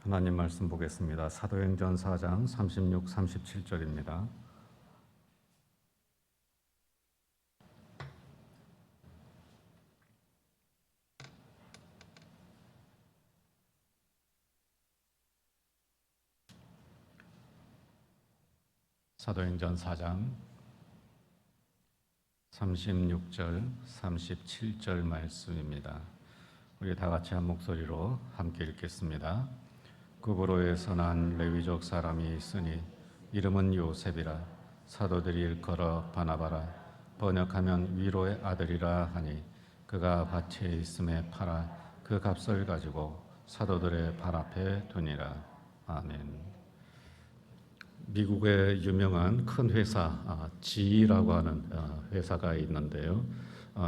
하나님 말씀 보겠습니다. 사도행전 4장 36, 37절입니다. 사도행전 4장 36절, 37절 말씀입니다. 우리 다 같이 한 목소리로 함께 읽겠습니다. 구브로에서 난 레위족 사람이 있으니 이름은 요셉이라. 사도들이 일컬어 바나바라, 번역하면 위로의 아들이라 하니, 그가 밭에 있음에 팔아 그 값을 가지고 사도들의 발 앞에 두니라. 아멘. 미국의 유명한 큰 회사 GE라고 하는 회사가 있는데요.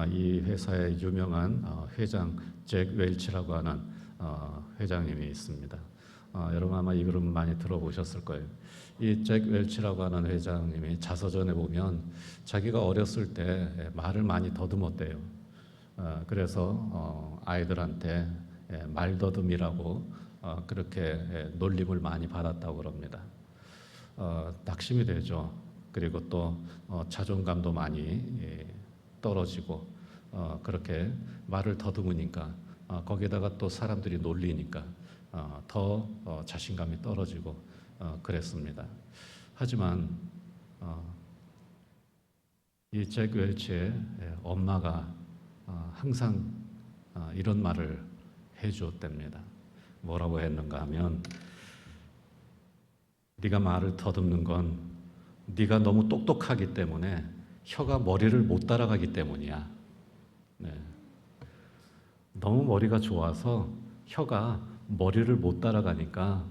이 회사의 유명한 회장 잭 웰치라고 하는 회장님이 있습니다. 여러분 아마 이 이름 많이 들어보셨을 거예요. 이 잭 웰치라고 하는 회장님이 자서전에 보면 자기가 어렸을 때 말을 많이 더듬었대요. 그래서 아이들한테 말더듬이라고 그렇게 놀림을 많이 받았다고 그럽니다. 낙심이 되죠. 그리고 또 자존감도 많이 떨어지고 그렇게 말을 더듬으니까 거기에다가 또 사람들이 놀리니까 더 자신감이 떨어지고 그랬습니다. 하지만 이 잭 웰치의 엄마가 항상 이런 말을 해주었답니다. 뭐라고 했는가 하면, 네가 말을 더듬는 건 네가 너무 똑똑하기 때문에 혀가 머리를 못 따라가기 때문이야. 네. 너무 머리가 좋아서 혀가 머리를 못 따라가니까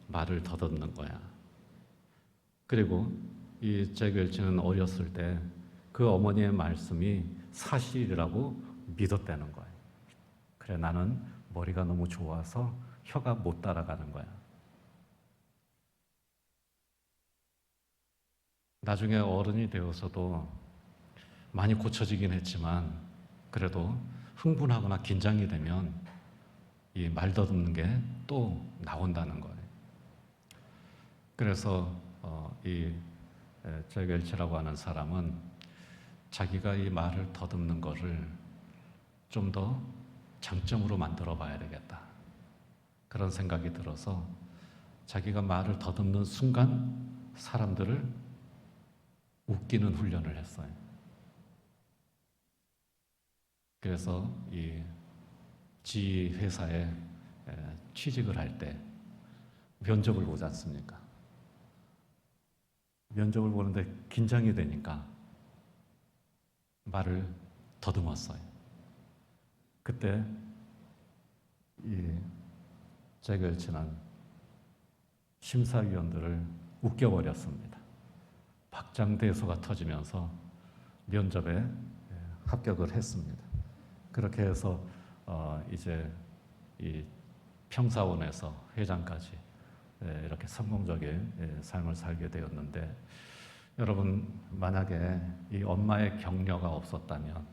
말을 더듬는 거야. 그리고 이 잭 웰치는 어렸을 때 그 어머니의 말씀이 사실이라고 믿었다는 거예요. 그래, 나는 머리가 너무 좋아서 혀가 못 따라가는 거야. 나중에 어른이 되어서도 많이 고쳐지긴 했지만 그래도 흥분하거나 긴장이 되면 이 말 더듬는 게 또 나온다는 거예요. 그래서 이 잭 웰치라고 하는 사람은 자기가 이 말을 더듬는 것을 좀 더 장점으로 만들어 봐야 되겠다, 그런 생각이 들어서 자기가 말을 더듬는 순간 사람들을 웃기는 훈련을 했어요. 그래서 이 지 회사에 취직을 할 때 면접을 보지 않습니까? 면접을 보는데 긴장이 되니까 말을 더듬었어요. 그때 이 잭 웰치는 심사위원들을 웃겨버렸습니다. 박장대소가 터지면서 면접에 합격을 했습니다. 그렇게 해서 이제 이 평사원에서 회장까지 이렇게 성공적인 삶을 살게 되었는데, 여러분 만약에 이 엄마의 격려가 없었다면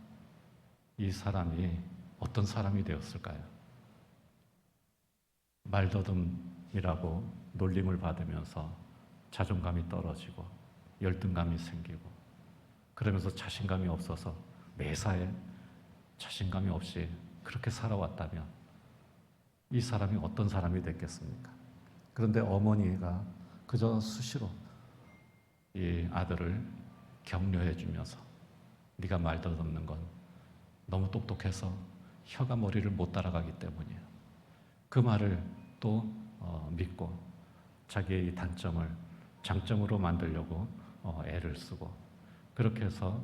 이 사람이 어떤 사람이 되었을까요? 말더듬이라고 놀림을 받으면서 자존감이 떨어지고 열등감이 생기고 그러면서 자신감이 없어서 매사에 자신감이 없이 그렇게 살아왔다면 이 사람이 어떤 사람이 됐겠습니까? 그런데 어머니가 그저 수시로 이 아들을 격려해 주면서 네가 말 더듬는 건 너무 똑똑해서 혀가 머리를 못 따라가기 때문이에요, 그 말을 또 믿고 자기의 이 단점을 장점으로 만들려고 애를 쓰고 그렇게 해서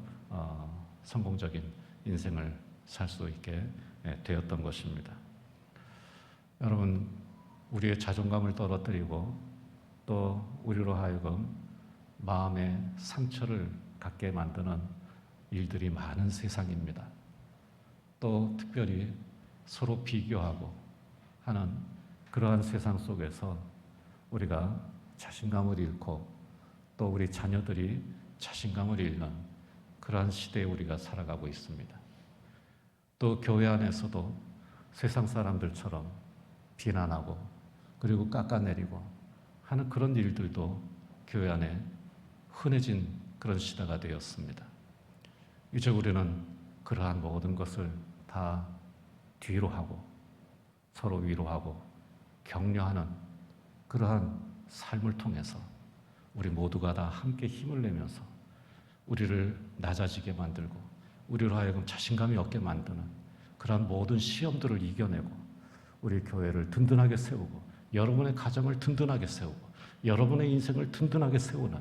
성공적인 인생을 살 수 있게 되었던 것입니다. 여러분, 우리의 자존감을 떨어뜨리고 또 우리로 하여금 마음의 상처를 갖게 만드는 일들이 많은 세상입니다. 또 특별히 서로 비교하고 하는 그러한 세상 속에서 우리가 자신감을 잃고 또 우리 자녀들이 자신감을 잃는 그러한 시대에 우리가 살아가고 있습니다. 또 교회 안에서도 세상 사람들처럼 비난하고 그리고 깎아내리고 하는 그런 일들도 교회 안에 흔해진 그런 시대가 되었습니다. 이제 우리는 그러한 모든 것을 다 뒤로 하고 서로 위로하고 격려하는 그러한 삶을 통해서 우리 모두가 다 함께 힘을 내면서 우리를 낮아지게 만들고 우리로 하여금 자신감이 없게 만드는 그러한 모든 시험들을 이겨내고 우리 교회를 든든하게 세우고 여러분의 가정을 든든하게 세우고 여러분의 인생을 든든하게 세우는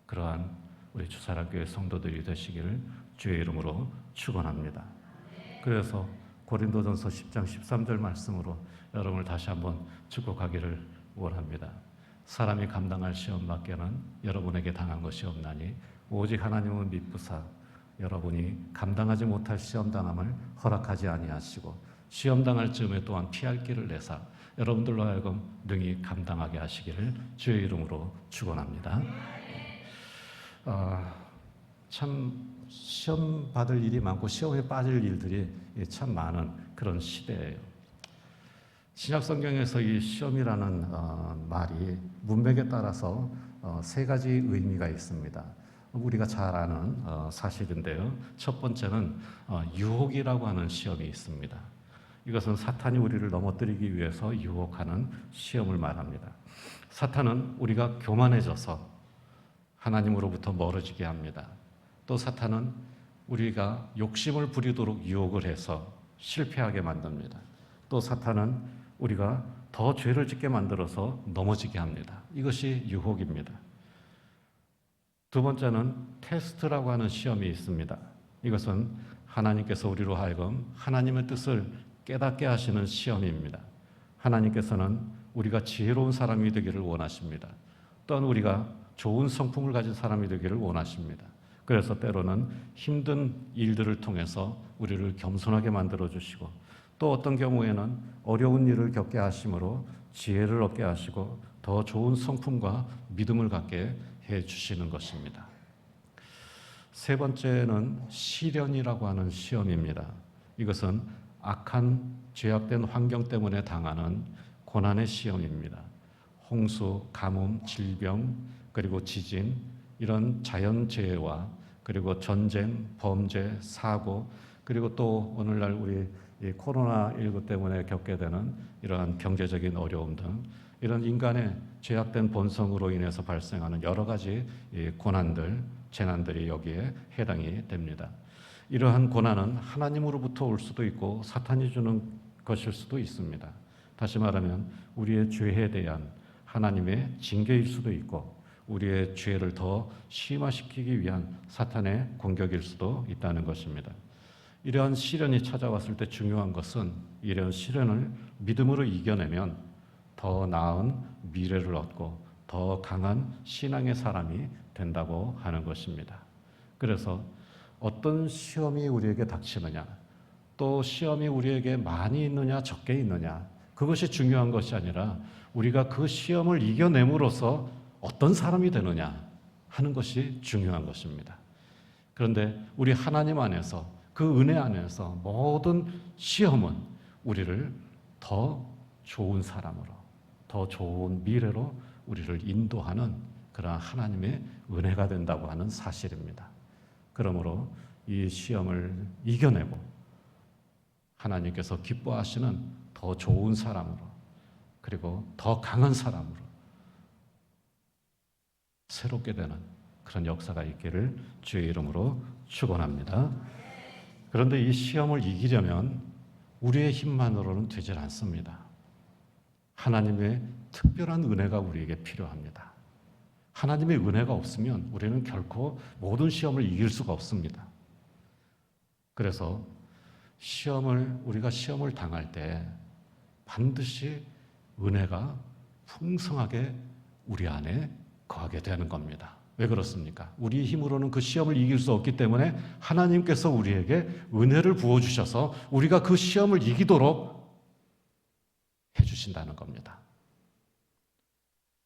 그러한 우리 주사랑교회 성도들이 되시기를 주의 이름으로 축원합니다. 그래서 고린도전서 10장 13절 말씀으로 여러분을 다시 한번 축복하기를 원합니다. 사람이 감당할 시험 밖에는 여러분에게 당한 것이 없나니 오직 하나님은 미쁘사 여러분이 감당하지 못할 시험 당함을 허락하지 아니하시고 시험 당할 즈음에 또한 피할 길을 내사 여러분들로 하여금 능히 감당하게 하시기를 주의 이름으로 축원합니다. 참 시험 받을 일이 많고 시험에 빠질 일들이 참 많은 그런 시대예요. 신약 성경에서 이 시험이라는 말이 문맥에 따라서 세 가지 의미가 있습니다. 우리가 잘 아는 사실인데요. 첫 번째는 유혹이라고 하는 시험이 있습니다. 이것은 사탄이 우리를 넘어뜨리기 위해서 유혹하는 시험을 말합니다. 사탄은 우리가 교만해져서 하나님으로부터 멀어지게 합니다. 또 사탄은 우리가 욕심을 부리도록 유혹을 해서 실패하게 만듭니다. 또 사탄은 우리가 더 죄를 짓게 만들어서 넘어지게 합니다. 이것이 유혹입니다. 두 번째는 테스트라고 하는 시험이 있습니다. 이것은 하나님께서 우리로 하여금 하나님의 뜻을 깨닫게 하시는 시험입니다. 하나님께서는 우리가 지혜로운 사람이 되기를 원하십니다. 또한 우리가 좋은 성품을 가진 사람이 되기를 원하십니다. 그래서 때로는 힘든 일들을 통해서 우리를 겸손하게 만들어주시고 또 어떤 경우에는 어려운 일을 겪게 하심으로 지혜를 얻게 하시고 더 좋은 성품과 믿음을 갖게 해주시는 것입니다. 세 번째는 시련이라고 하는 시험입니다. 이것은 악한 죄악된 환경 때문에 당하는 고난의 시험입니다. 홍수, 가뭄, 질병, 그리고 지진, 이런 자연재해와 그리고 전쟁, 범죄, 사고, 그리고 또 오늘날 우리 코로나19 때문에 겪게 되는 이러한 경제적인 어려움 등 이런 인간의 죄악된 본성으로 인해서 발생하는 여러 가지 고난들, 재난들이 여기에 해당이 됩니다. 이러한 고난은 하나님으로부터 올 수도 있고 사탄이 주는 것일 수도 있습니다. 다시 말하면 우리의 죄에 대한 하나님의 징계일 수도 있고 우리의 죄를 더 심화시키기 위한 사탄의 공격일 수도 있다는 것입니다. 이러한 시련이 찾아왔을 때 중요한 것은 이러한 시련을 믿음으로 이겨내면 더 나은 미래를 얻고 더 강한 신앙의 사람이 된다고 하는 것입니다. 그래서 어떤 시험이 우리에게 닥치느냐, 또 시험이 우리에게 많이 있느냐 적게 있느냐, 그것이 중요한 것이 아니라 우리가 그 시험을 이겨냄으로써 어떤 사람이 되느냐 하는 것이 중요한 것입니다. 그런데 우리 하나님 안에서 그 은혜 안에서 모든 시험은 우리를 더 좋은 사람으로, 더 좋은 미래로 우리를 인도하는 그러한 하나님의 은혜가 된다고 하는 사실입니다. 그러므로 이 시험을 이겨내고 하나님께서 기뻐하시는 더 좋은 사람으로 그리고 더 강한 사람으로 새롭게 되는 그런 역사가 있기를 주의 이름으로 축원합니다. 그런데 이 시험을 이기려면 우리의 힘만으로는 되질 않습니다. 하나님의 특별한 은혜가 우리에게 필요합니다. 하나님의 은혜가 없으면 우리는 결코 모든 시험을 이길 수가 없습니다. 그래서 우리가 시험을 당할 때 반드시 은혜가 풍성하게 우리 안에 거하게 되는 겁니다. 왜 그렇습니까? 우리 힘으로는 그 시험을 이길 수 없기 때문에 하나님께서 우리에게 은혜를 부어주셔서 우리가 그 시험을 이기도록 해주신다는 겁니다.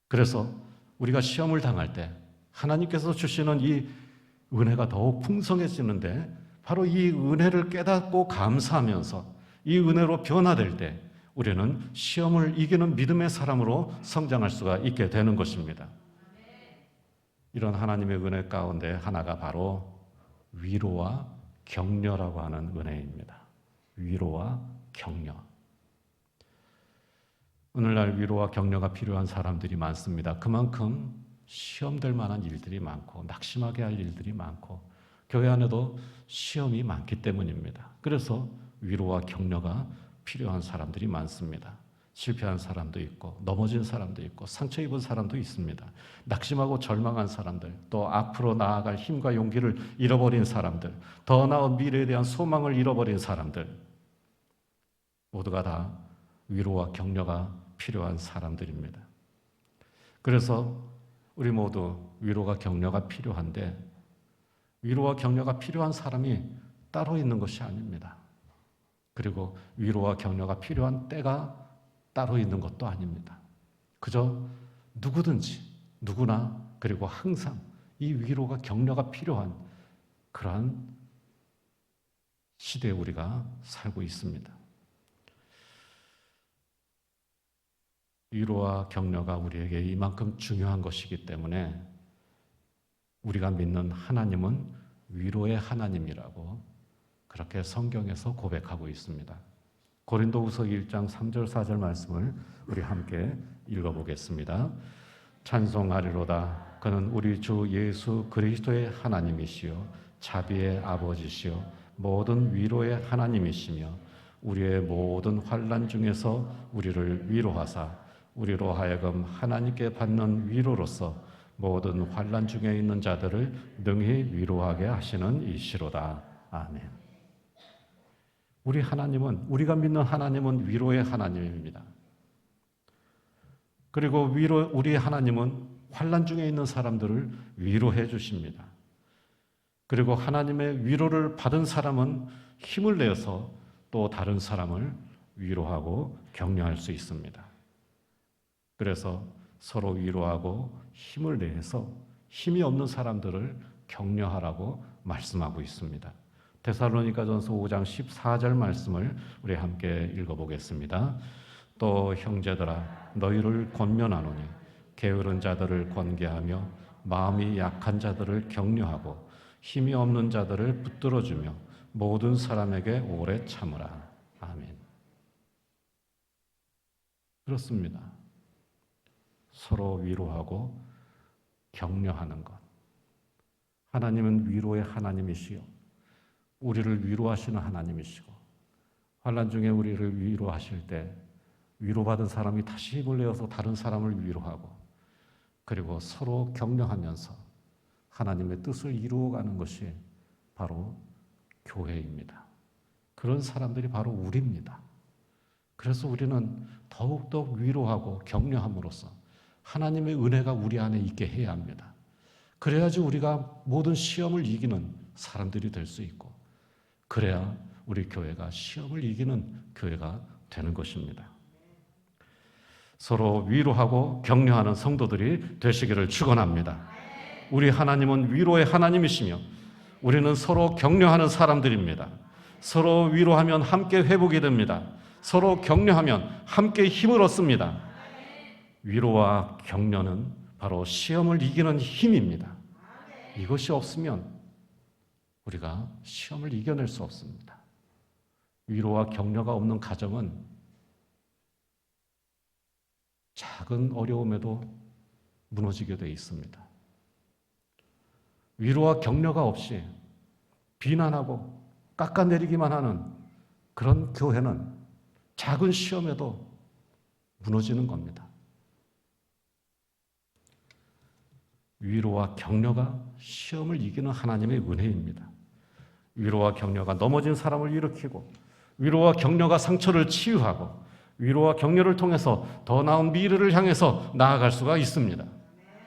그래서 우리가 시험을 당할 때 하나님께서 주시는 이 은혜가 더욱 풍성해지는데 바로 이 은혜를 깨닫고 감사하면서 이 은혜로 변화될 때 우리는 시험을 이기는 믿음의 사람으로 성장할 수가 있게 되는 것입니다. 이런 하나님의 은혜 가운데 하나가 바로 위로와 격려라고 하는 은혜입니다. 위로와 격려. 오늘날 위로와 격려가 필요한 사람들이 많습니다. 그만큼 시험될 만한 일들이 많고 낙심하게 할 일들이 많고 교회 안에도 시험이 많기 때문입니다. 그래서 위로와 격려가 필요한 사람들이 많습니다. 실패한 사람도 있고 넘어진 사람도 있고 상처 입은 사람도 있습니다. 낙심하고 절망한 사람들, 또 앞으로 나아갈 힘과 용기를 잃어버린 사람들, 더 나은 미래에 대한 소망을 잃어버린 사람들, 모두가 다 위로와 격려가 필요한 사람들입니다. 그래서 우리 모두 위로가 격려가 필요한데 위로와 격려가 필요한 사람이 따로 있는 것이 아닙니다. 그리고 위로와 격려가 필요한 때가 따로 있는 것도 아닙니다. 그저 누구든지 누구나 그리고 항상 이 위로가 격려가 필요한 그러한 시대에 우리가 살고 있습니다. 위로와 격려가 우리에게 이만큼 중요한 것이기 때문에 우리가 믿는 하나님은 위로의 하나님이라고 그렇게 성경에서 고백하고 있습니다. 고린도후서 1장 3절 4절 말씀을 우리 함께 읽어보겠습니다. 찬송하리로다. 그는 우리 주 예수 그리스도의 하나님이시요 자비의 아버지시요 모든 위로의 하나님이시며 우리의 모든 환난 중에서 우리를 위로하사 우리로 하여금 하나님께 받는 위로로서 모든 환난 중에 있는 자들을 능히 위로하게 하시는 이시로다. 아멘. 우리 하나님은, 우리가 믿는 하나님은 위로의 하나님입니다. 그리고 우리 하나님은 환난 중에 있는 사람들을 위로해 주십니다. 그리고 하나님의 위로를 받은 사람은 힘을 내서 또 다른 사람을 위로하고 격려할 수 있습니다. 그래서 서로 위로하고 힘을 내서 힘이 없는 사람들을 격려하라고 말씀하고 있습니다. 데살로니가전서 5장 14절 말씀을 우리 함께 읽어보겠습니다. 또 형제들아 너희를 권면하노니 게으른 자들을 권계하며 마음이 약한 자들을 격려하고 힘이 없는 자들을 붙들어주며 모든 사람에게 오래 참으라. 아멘. 그렇습니다. 서로 위로하고 격려하는 것. 하나님은 위로의 하나님이시요 우리를 위로하시는 하나님이시고 환난 중에 우리를 위로하실 때 위로받은 사람이 다시 힘을 내어서 다른 사람을 위로하고 그리고 서로 격려하면서 하나님의 뜻을 이루어가는 것이 바로 교회입니다. 그런 사람들이 바로 우리입니다. 그래서 우리는 더욱더 위로하고 격려함으로써 하나님의 은혜가 우리 안에 있게 해야 합니다. 그래야지 우리가 모든 시험을 이기는 사람들이 될 수 있고 그래야 우리 교회가 시험을 이기는 교회가 되는 것입니다. 서로 위로하고 격려하는 성도들이 되시기를 축원합니다. 우리 하나님은 위로의 하나님이시며 우리는 서로 격려하는 사람들입니다. 서로 위로하면 함께 회복이 됩니다. 서로 격려하면 함께 힘을 얻습니다. 위로와 격려는 바로 시험을 이기는 힘입니다. 이것이 없으면 우리가 시험을 이겨낼 수 없습니다. 위로와 격려가 없는 가정은 작은 어려움에도 무너지게 되어 있습니다. 위로와 격려가 없이 비난하고 깎아내리기만 하는 그런 교회는 작은 시험에도 무너지는 겁니다. 위로와 격려가 시험을 이기는 하나님의 은혜입니다. 위로와 격려가 넘어진 사람을 일으키고 위로와 격려가 상처를 치유하고 위로와 격려를 통해서 더 나은 미래를 향해서 나아갈 수가 있습니다.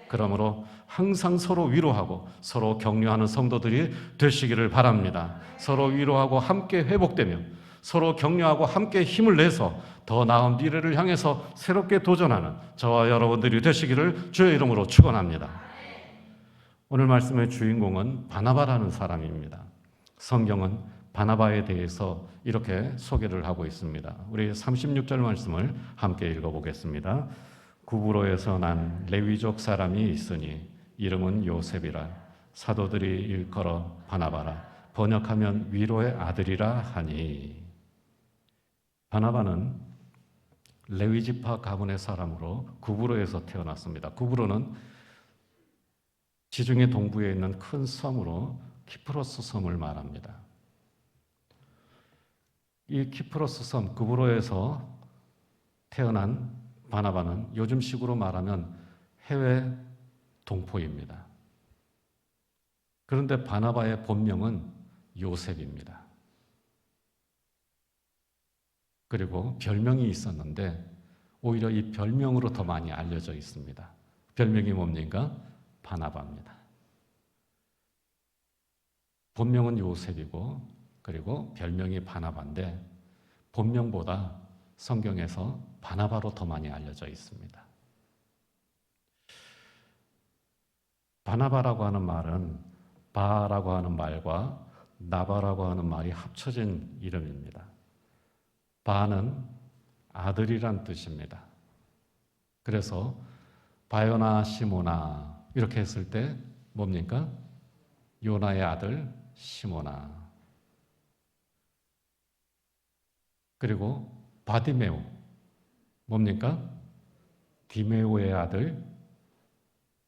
그러므로 항상 서로 위로하고 서로 격려하는 성도들이 되시기를 바랍니다. 서로 위로하고 함께 회복되며 서로 격려하고 함께 힘을 내서 더 나은 미래를 향해서 새롭게 도전하는 저와 여러분들이 되시기를 주의 이름으로 축원합니다. 오늘 말씀의 주인공은 바나바라는 사람입니다. 성경은 바나바에 대해서 이렇게 소개를 하고 있습니다. 우리 36절 말씀을 함께 읽어보겠습니다. 구브로에서 난 레위족 사람이 있으니 이름은 요셉이라. 사도들이 일컬어 바나바라. 번역하면 위로의 아들이라 하니. 바나바는 레위지파 가문의 사람으로 구브로에서 태어났습니다. 구브로는 지중해 동부에 있는 큰 섬으로 키프로스 섬을 말합니다. 이 키프로스 섬 구브로에서 태어난 바나바는 요즘식으로 말하면 해외 동포입니다. 그런데 바나바의 본명은 요셉입니다. 그리고 별명이 있었는데 오히려 이 별명으로 더 많이 알려져 있습니다. 별명이 뭡니까? 바나바입니다. 본명은 요셉이고 그리고 별명이 바나바인데 본명보다 성경에서 바나바로 더 많이 알려져 있습니다. 바나바라고 하는 말은 바라고 하는 말과 나바라고 하는 말이 합쳐진 이름입니다. 바는 아들이란 뜻입니다. 그래서 바요나 시모나 이렇게 했을 때 뭡니까? 요나의 아들 시모나. 그리고 바디메오 뭡니까? 디메오의 아들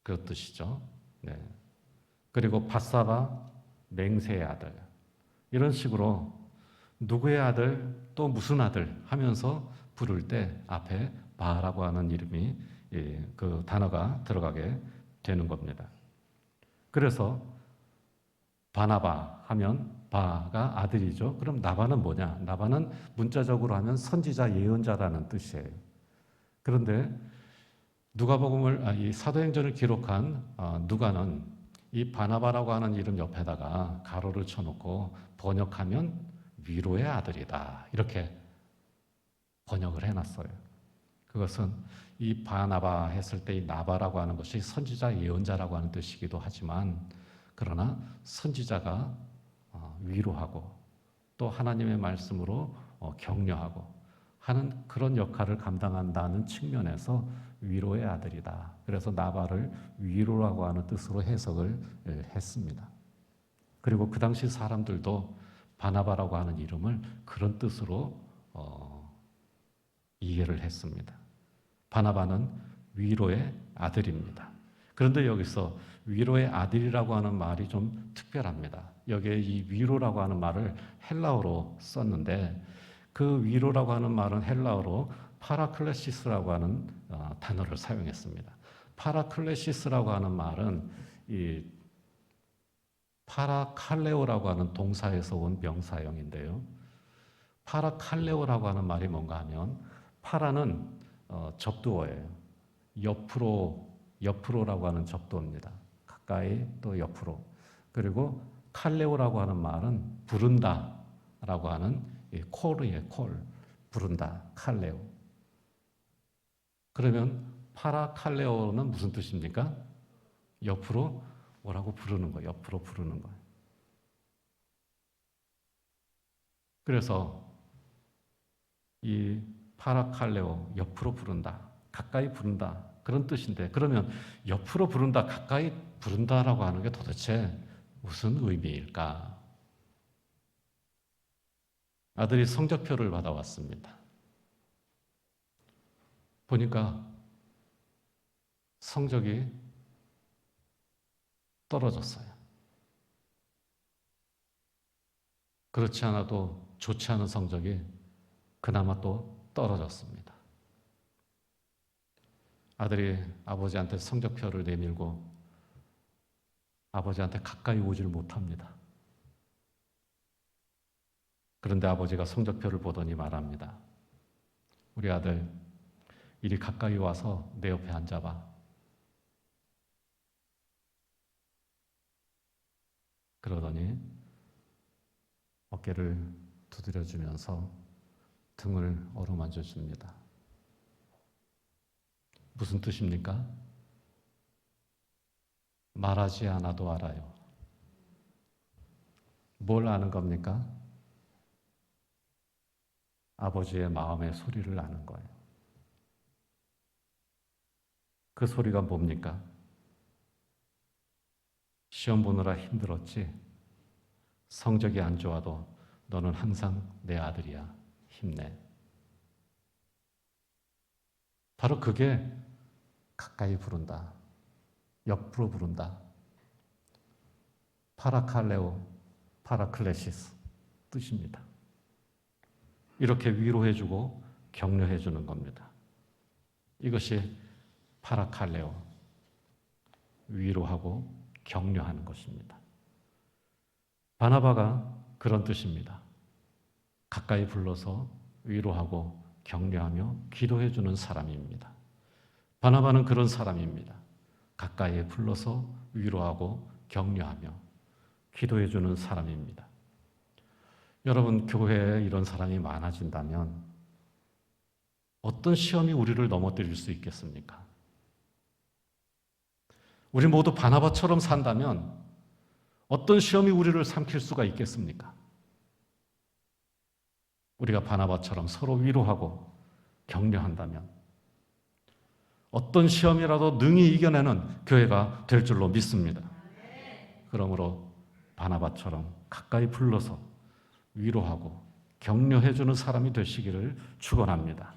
그 뜻이죠. 네. 그리고 바사바 맹세의 아들 이런 식으로 누구의 아들 또 무슨 아들 하면서 부를 때 앞에 바라고 하는 이름이 그 단어가 들어가게 되는 겁니다. 그래서 바나바 하면 바가 아들이죠. 그럼 나바는 뭐냐? 나바는 문자적으로 하면 선지자 예언자라는 뜻이에요. 그런데 누가복음을 이 사도행전을 기록한 누가는 이 바나바라고 하는 이름 옆에다가 가로를 쳐놓고 번역하면 위로의 아들이다 이렇게 번역을 해놨어요. 그것은 이 바나바 했을 때 이 나바라고 하는 것이 선지자 예언자라고 하는 뜻이기도 하지만 그러나 선지자가 위로하고 또 하나님의 말씀으로 격려하고 하는 그런 역할을 감당한다는 측면에서 위로의 아들이다. 그래서 나바를 위로라고 하는 뜻으로 해석을 했습니다. 그리고 그 당시 사람들도 바나바라고 하는 이름을 그런 뜻으로 이해를 했습니다. 바나바는 위로의 아들입니다. 그런데 여기서 위로의 아들이라고 하는 말이 좀 특별합니다. 여기에 이 위로라고 하는 말을 헬라어로 썼는데 그 위로라고 하는 말은 헬라어로 파라클레시스라고 하는 단어를 사용했습니다. 파라클레시스라고 하는 말은 이 파라칼레오라고 하는 동사에서 온 명사형인데요. 파라칼레오라고 하는 말이 뭔가 하면 파라는 접두어예요. 옆으로라고 하는 접두어입니다. 가까이 또 옆으로. 그리고 칼레오라고 하는 말은 부른다라고 하는 콜이에요. 콜. 부른다. 칼레오. 그러면 파라칼레오는 무슨 뜻입니까? 옆으로 뭐라고 부르는 거예요. 옆으로 부르는 거예요. 그래서 이 파라칼레오, 옆으로 부른다, 가까이 부른다 그런 뜻인데 그러면 옆으로 부른다, 가까이 부른다라고 하는 게 도대체 무슨 의미일까? 아들이 성적표를 받아왔습니다. 보니까 성적이 떨어졌어요. 그렇지 않아도 좋지 않은 성적이 그나마 또 떨어졌습니다. 아들이 아버지한테 성적표를 내밀고 아버지한테 가까이 오질 못합니다. 그런데 아버지가 성적표를 보더니 말합니다. 우리 아들, 이리 가까이 와서 내 옆에 앉아봐. 그러더니 어깨를 두드려주면서 등을 어루만져 줍니다. 무슨 뜻입니까? 말하지 않아도 알아요. 뭘 아는 겁니까? 아버지의 마음의 소리를 아는 거예요. 그 소리가 뭡니까? 시험 보느라 힘들었지? 성적이 안 좋아도 너는 항상 내 아들이야. 힘내. 바로 그게 가까이 부른다. 옆으로 부른다. 파라칼레오, 파라클레시스 뜻입니다. 이렇게 위로해주고 격려해주는 겁니다. 이것이 파라칼레오, 위로하고 격려하는 것입니다. 바나바가 그런 뜻입니다. 가까이 불러서 위로하고 격려하며 기도해주는 사람입니다. 바나바는 그런 사람입니다. 가까이 불러서 위로하고 격려하며 기도해주는 사람입니다. 여러분, 교회에 이런 사람이 많아진다면 어떤 시험이 우리를 넘어뜨릴 수 있겠습니까? 우리 모두 바나바처럼 산다면 어떤 시험이 우리를 삼킬 수가 있겠습니까? 우리가 바나바처럼 서로 위로하고 격려한다면 어떤 시험이라도 능히 이겨내는 교회가 될 줄로 믿습니다. 그러므로 바나바처럼 가까이 불러서 위로하고 격려해주는 사람이 되시기를 축원합니다.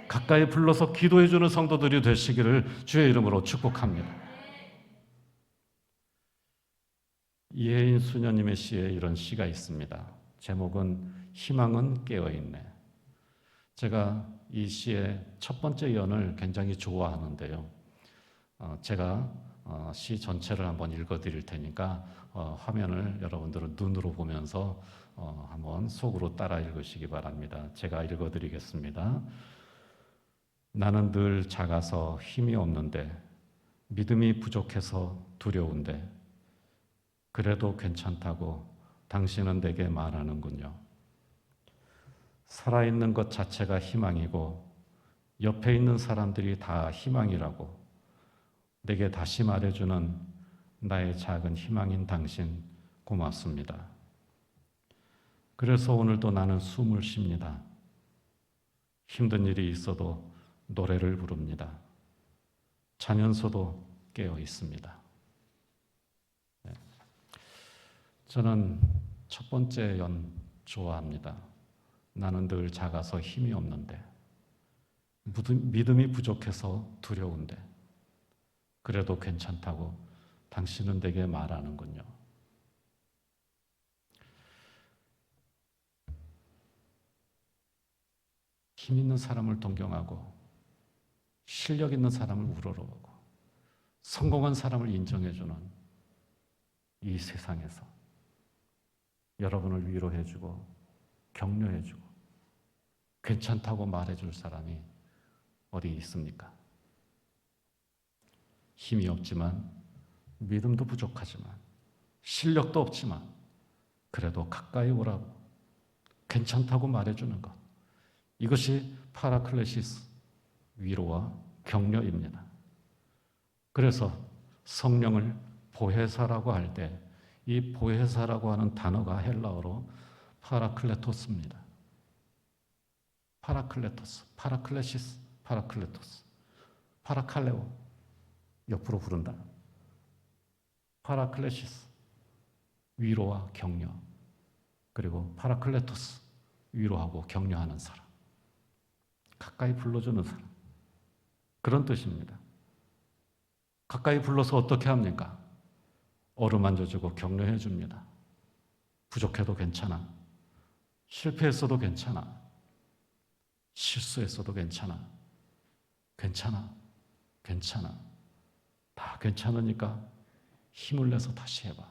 가까이 불러서 기도해주는 성도들이 되시기를 주의 이름으로 축복합니다. 이혜인 수녀님의 시에 이런 시가 있습니다. 제목은 희망은 깨어있네. 제가 이 시의 첫 번째 연을 굉장히 좋아하는데요. 제가 시 전체를 한번 읽어드릴 테니까 화면을 여러분들은 눈으로 보면서 한번 속으로 따라 읽으시기 바랍니다. 제가 읽어드리겠습니다. 나는 늘 작아서 힘이 없는데 믿음이 부족해서 두려운데 그래도 괜찮다고 당신은 내게 말하는군요. 살아있는 것 자체가 희망이고 옆에 있는 사람들이 다 희망이라고 내게 다시 말해주는 나의 작은 희망인 당신 고맙습니다. 그래서 오늘도 나는 숨을 쉽니다. 힘든 일이 있어도 노래를 부릅니다. 자면서도 깨어 있습니다. 네. 저는 첫 번째 연 좋아합니다. 나는 늘 작아서 힘이 없는데 믿음이 부족해서 두려운데 그래도 괜찮다고 당신은 내게 말하는군요. 힘 있는 사람을 동경하고 실력 있는 사람을 우러러보고 성공한 사람을 인정해주는 이 세상에서 여러분을 위로해주고 격려해주고 괜찮다고 말해줄 사람이 어디 있습니까? 힘이 없지만 믿음도 부족하지만 실력도 없지만 그래도 가까이 오라고 괜찮다고 말해주는 것, 이것이 파라클레시스, 위로와 격려입니다. 그래서 성령을 보혜사라고 할 때 이 보혜사라고 하는 단어가 헬라어로 파라클레토스입니다. 파라클레토스, 파라클레시스, 파라클레토스, 파라칼레오, 옆으로 부른다. 파라클레시스, 위로와 격려, 그리고 파라클레토스, 위로하고 격려하는 사람, 가까이 불러주는 사람, 그런 뜻입니다. 가까이 불러서 어떻게 합니까? 어루만져주고 격려해 줍니다. 부족해도 괜찮아. 실패했어도 괜찮아. 실수했어도 괜찮아. 괜찮아. 괜찮아. 다 괜찮으니까 힘을 내서 다시 해봐.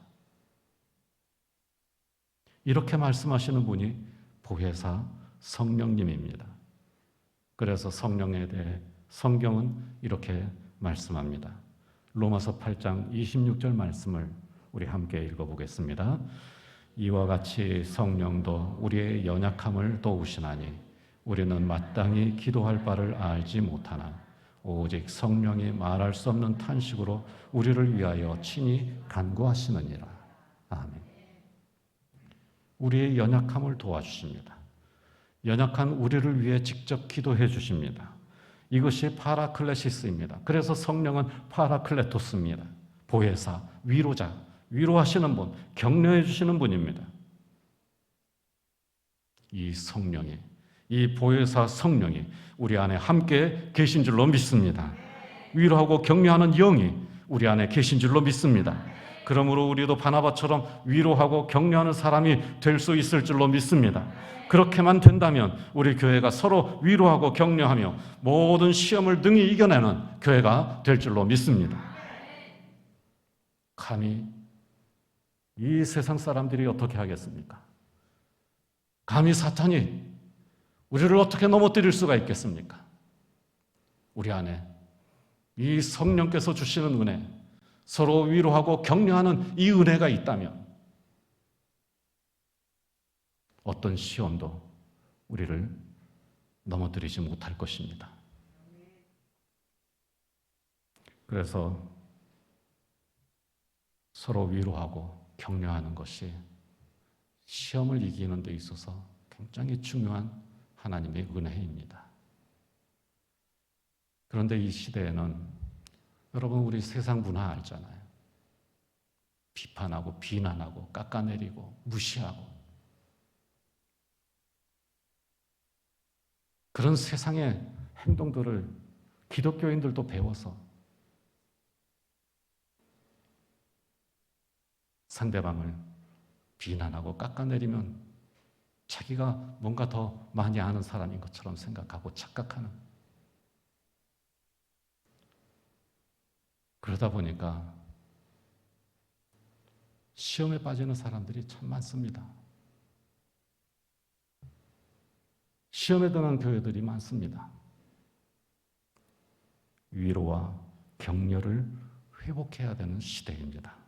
이렇게 말씀하시는 분이 보혜사 성령님입니다. 그래서 성령에 대해 성경은 이렇게 말씀합니다. 로마서 8장 26절 말씀을 우리 함께 읽어보겠습니다. 이와 같이 성령도 우리의 연약함을 도우시나니 우리는 마땅히 기도할 바를 알지 못하나 오직 성령이 말할 수 없는 탄식으로 우리를 위하여 친히 간구하시느니라. 아멘. 우리의 연약함을 도와주십니다. 연약한 우리를 위해 직접 기도해 주십니다. 이것이 파라클레시스입니다. 그래서 성령은 파라클레토스입니다. 보혜사, 위로자, 위로하시는 분, 격려해 주시는 분입니다. 이 성령이, 이 보혜사 성령이 우리 안에 함께 계신 줄로 믿습니다. 위로하고 격려하는 영이 우리 안에 계신 줄로 믿습니다. 그러므로 우리도 바나바처럼 위로하고 격려하는 사람이 될 수 있을 줄로 믿습니다. 그렇게만 된다면 우리 교회가 서로 위로하고 격려하며 모든 시험을 능히 이겨내는 교회가 될 줄로 믿습니다. 감히 이 세상 사람들이 어떻게 하겠습니까? 감히 사탄이 우리를 어떻게 넘어뜨릴 수가 있겠습니까? 우리 안에 이 성령께서 주시는 은혜, 서로 위로하고 격려하는 이 은혜가 있다면 어떤 시험도 우리를 넘어뜨리지 못할 것입니다. 그래서 서로 위로하고 격려하는 것이 시험을 이기는 데 있어서 굉장히 중요한 하나님의 은혜입니다. 그런데 이 시대에는 여러분 우리 세상 문화 알잖아요. 비판하고 비난하고 깎아내리고 무시하고 그런 세상의 행동들을 기독교인들도 배워서 상대방을 비난하고 깎아내리면 자기가 뭔가 더 많이 아는 사람인 것처럼 생각하고 착각하는, 그러다 보니까 시험에 빠지는 사람들이 참 많습니다. 시험에 드는 교회들이 많습니다. 위로와 격려를 회복해야 되는 시대입니다.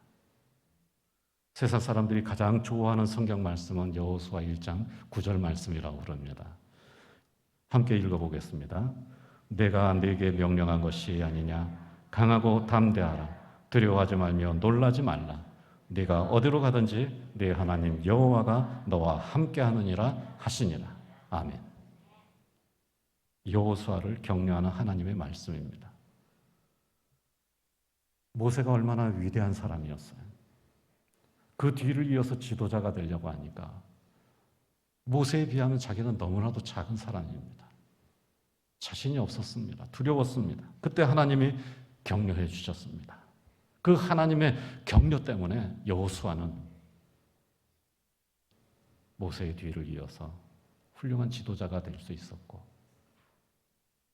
세상 사람들이 가장 좋아하는 성경 말씀은 여호수아 1장 9절 말씀이라고 그럽니다. 함께 읽어보겠습니다. 내가 네게 명령한 것이 아니냐? 강하고 담대하라. 두려워하지 말며 놀라지 말라. 네가 어디로 가든지 네 하나님 여호와가 너와 함께하느니라 하시니라. 아멘. 여호수아를 격려하는 하나님의 말씀입니다. 모세가 얼마나 위대한 사람이었어요. 그 뒤를 이어서 지도자가 되려고 하니까 모세에 비하면 자기는 너무나도 작은 사람입니다. 자신이 없었습니다. 두려웠습니다. 그때 하나님이 격려해 주셨습니다. 그 하나님의 격려 때문에 여호수아는 모세의 뒤를 이어서 훌륭한 지도자가 될 수 있었고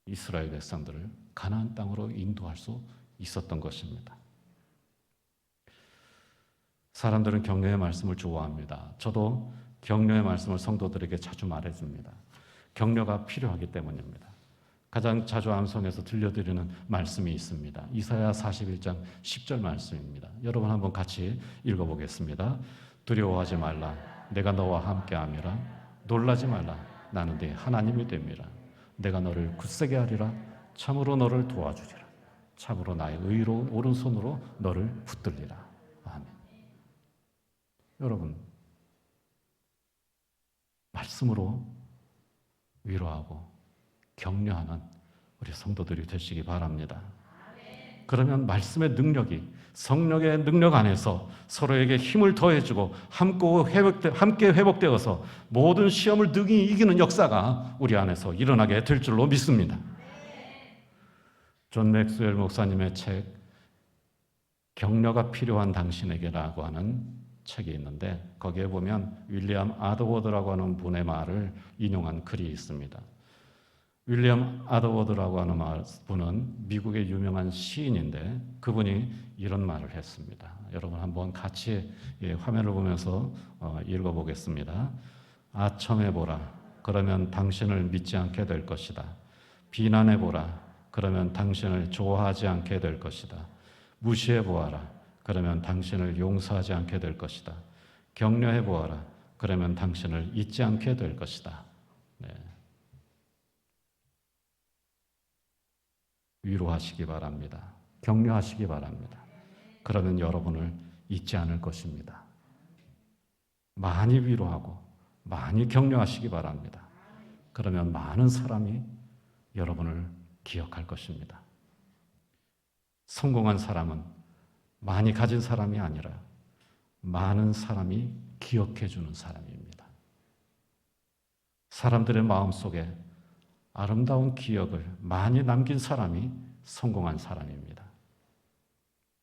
이스라엘 백성들을 가나안 땅으로 인도할 수 있었던 것입니다. 사람들은 격려의 말씀을 좋아합니다. 저도 격려의 말씀을 성도들에게 자주 말해줍니다. 격려가 필요하기 때문입니다. 가장 자주 암송해서 들려드리는 말씀이 있습니다. 이사야 41장 10절 말씀입니다. 여러분 한번 같이 읽어보겠습니다. 두려워하지 말라. 내가 너와 함께함이라. 놀라지 말라. 나는 네 하나님이 됨이라. 내가 너를 굳세게 하리라. 참으로 너를 도와주리라. 참으로 나의 의로운 오른손으로 너를 붙들리라. 아멘. 여러분, 말씀으로 위로하고 격려하는 우리 성도들이 되시기 바랍니다. 그러면 말씀의 능력이 성령의 능력 안에서 서로에게 힘을 더해주고 함께 회복되어서 모든 시험을 능히 이기는 역사가 우리 안에서 일어나게 될 줄로 믿습니다. 존 맥스웰 목사님의 책 격려가 필요한 당신에게라고 하는 책이 있는데 거기에 보면 윌리엄 아더워드라고 하는 분의 말을 인용한 글이 있습니다. 윌리엄 아더워드라고 하는 분은 미국의 유명한 시인인데 그분이 이런 말을 했습니다. 여러분 한번 같이 화면을 보면서 읽어보겠습니다. 아첨해보라. 그러면 당신을 믿지 않게 될 것이다. 비난해보라. 그러면 당신을 좋아하지 않게 될 것이다. 무시해보아라. 그러면 당신을 용서하지 않게 될 것이다. 격려해보아라. 그러면 당신을 잊지 않게 될 것이다. 네. 위로하시기 바랍니다. 격려하시기 바랍니다. 그러면 여러분을 잊지 않을 것입니다. 많이 위로하고 많이 격려하시기 바랍니다. 그러면 많은 사람이 여러분을 기억할 것입니다. 성공한 사람은 많이 가진 사람이 아니라 많은 사람이 기억해 주는 사람입니다. 사람들의 마음속에 아름다운 기억을 많이 남긴 사람이 성공한 사람입니다.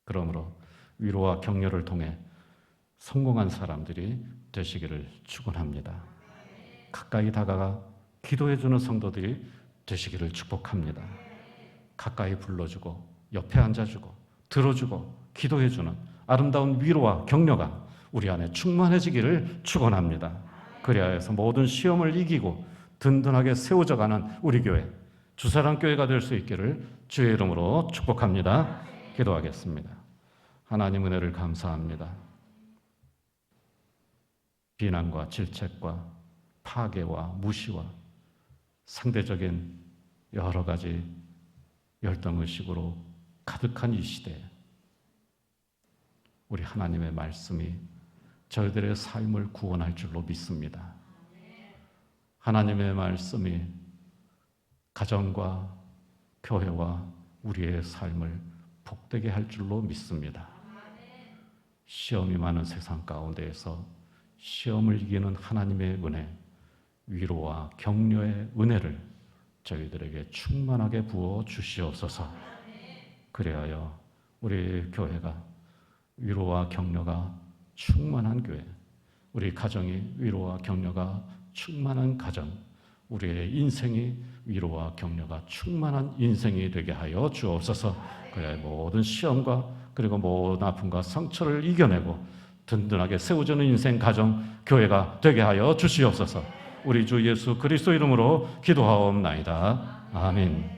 그러므로 위로와 격려를 통해 성공한 사람들이 되시기를 축원합니다. 가까이 다가가 기도해 주는 성도들이 되시기를 축복합니다. 가까이 불러주고 옆에 앉아주고 들어주고 기도해 주는 아름다운 위로와 격려가 우리 안에 충만해지기를 축원합니다. 그래야 해서 모든 시험을 이기고 든든하게 세워져가는 우리 교회, 주사랑교회가 될 수 있기를 주의 이름으로 축복합니다. 기도하겠습니다. 하나님 은혜를 감사합니다. 비난과 질책과 파괴와 무시와 상대적인 여러 가지 열등의식으로 가득한 이 시대에 우리 하나님의 말씀이 저희들의 삶을 구원할 줄로 믿습니다. 하나님의 말씀이 가정과 교회와 우리의 삶을 복되게 할 줄로 믿습니다. 시험이 많은 세상 가운데에서 시험을 이기는 하나님의 은혜, 위로와 격려의 은혜를 저희들에게 충만하게 부어 주시옵소서. 그리하여 우리 교회가 위로와 격려가 충만한 교회, 우리 가정이 위로와 격려가 충만한 가정, 우리의 인생이 위로와 격려가 충만한 인생이 되게 하여 주옵소서. 그래 모든 시험과 그리고 모든 아픔과 상처를 이겨내고 든든하게 세워지는 인생, 가정, 교회가 되게 하여 주시옵소서. 우리 주 예수 그리스도 이름으로 기도하옵나이다. 아멘.